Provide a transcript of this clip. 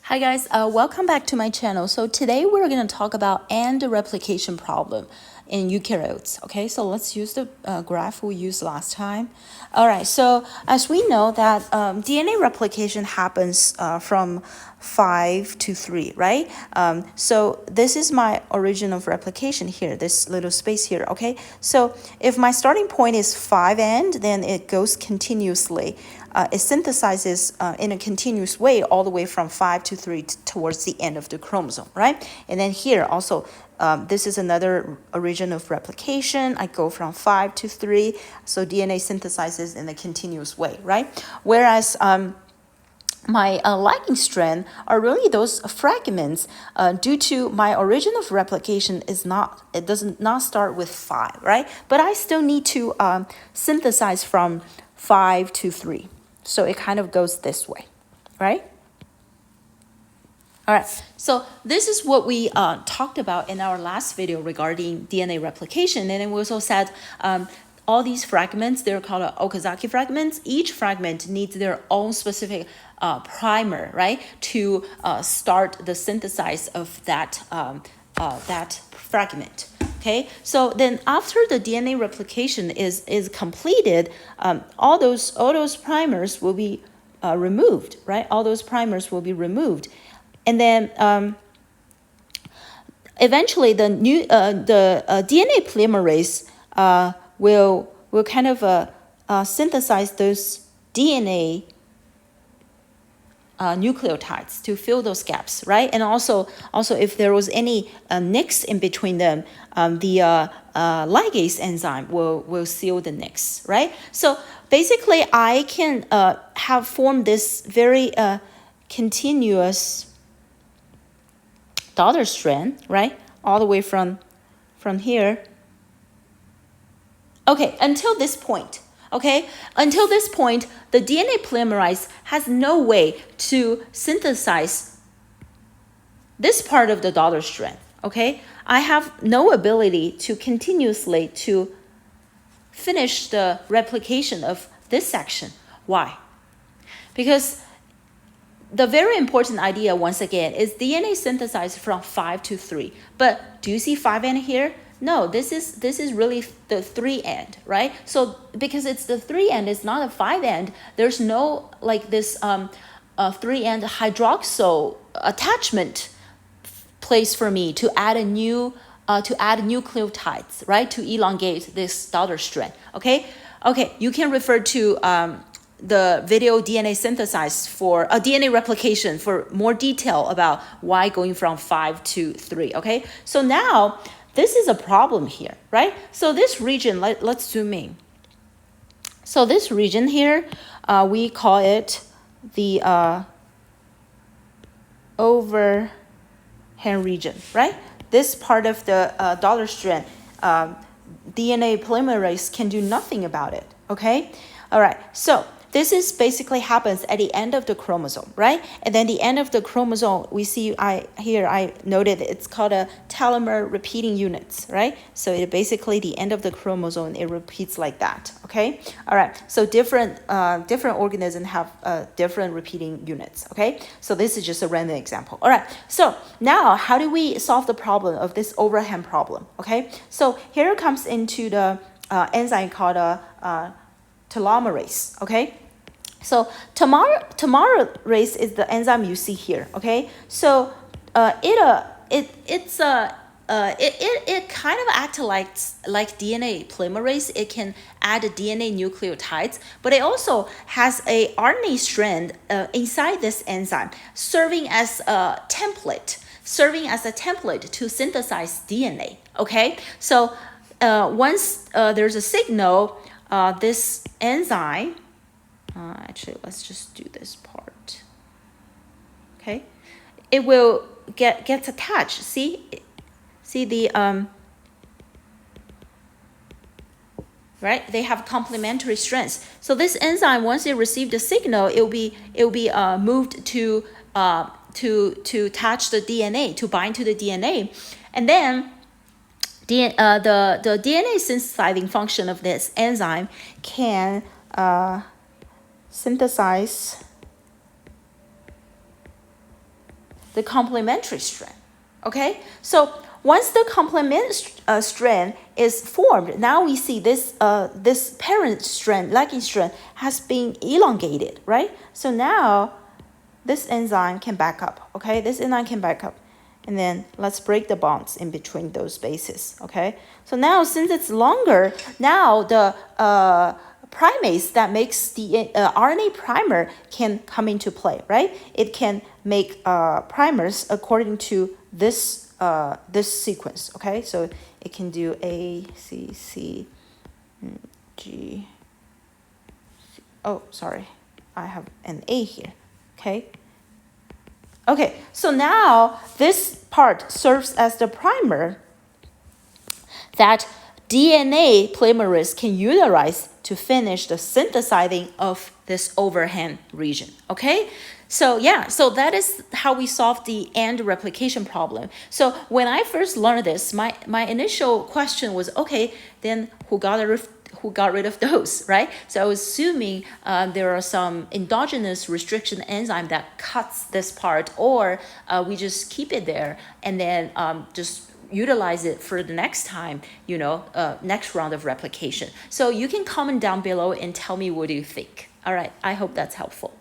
Hi guys, welcome back to my channel. So today we're going to talk about end replication problem in eukaryotes. Okay, so let's use the graph we used last time. All right, so as we know that DNA replication happens from 5 to 3, right? So this is my origin of replication here, this little space here, okay? So if my starting point is 5 end, then it goes continuously. It synthesizes in a continuous way all the way from 5 to 3 towards the end of the chromosome, right? And then here also, this is another origin of replication. I go from 5 to 3, so DNA synthesizes in a continuous way, right? Whereas my lagging strand are really those fragments due to my origin of replication it does not start with 5, right? But I still need to synthesize from 5 to 3. So it kind of goes this way, right? All right, so this is what we talked about in our last video regarding DNA replication. And then we also said all these fragments, they're called Okazaki fragments. Each fragment needs their own specific primer, right, to start the synthesis of that fragment. Okay, so then after the DNA replication is completed, all those primers will be removed, right? All those primers will be removed, and then eventually the new DNA polymerase will kind of synthesize those DNA nucleotides to fill those gaps, right? And also if there was any nicks in between them, the ligase enzyme will seal the nicks, right? So basically, I can have formed this very continuous daughter strand, right? All the way from here. Okay, until this point. Okay, until this point, the DNA polymerase has no way to synthesize this part of the daughter strand. Okay, I have no ability to continuously to finish the replication of this section. Why? Because the very important idea, once again, is DNA synthesized from 5 to 3. But do you see 5 end here? No, this is really the 3 end, right? So because it's the 3 end, it's not a 5 end. There's no like this 3 end hydroxyl attachment place for me to add a new nucleotides, right? To elongate this daughter strand. Okay, you can refer to the video DNA synthesis for DNA replication for more detail about why going from 5 to 3. Okay, so now this is a problem here, right? So this region, let's zoom in. So this region here, we call it the overhang region, right? This part of the daughter strand, DNA polymerase can do nothing about it, okay? All right, so this is basically happens at the end of the chromosome, right? And then the end of the chromosome, we see I noted it's called a telomere repeating units, right? So it basically the end of the chromosome, it repeats like that, okay? All right, so different organisms have different repeating units, okay? So this is just a random example. All right, so now how do we solve the problem of this overhang problem, okay? So here comes into the enzyme called telomerase, okay? So telomerase is the enzyme you see here, okay? So it kind of acts like DNA polymerase. It can add DNA nucleotides, but it also has a RNA strand inside this enzyme, serving as a template to synthesize DNA. Okay, so once there's a signal, this enzyme. Actually, let's just do this part. Okay, it will gets attached. See the right? They have complementary strands. So this enzyme, once it received the signal, it will be moved to attach the DNA, to bind to the DNA, and then the DNA synthesizing function of this enzyme can synthesize the complementary strand. Okay, so once the complement strand is formed, now we see this this parent strand, lagging strand, has been elongated, right? So now this enzyme can back up. Okay, this enzyme can back up, and then let's break the bonds in between those bases. Okay, so now since it's longer, now the primase that makes the RNA primer can come into play, right? It can make primers according to this this sequence. Okay, so it can do A, C, C, G. Oh, sorry, I have an A here. Okay. Okay, so now this part serves as the primer that DNA polymerase can utilize to finish the synthesizing of this overhang region. Okay, so yeah, so that is how we solve the AND replication problem. So when I first learned this, my initial question was, okay, then who got rid of those, right? So I was assuming there are some endogenous restriction enzyme that cuts this part, or we just keep it there and then just utilize it for the next time, you know, next round of replication. So you can comment down below and tell me what do you think. All right, I hope that's helpful.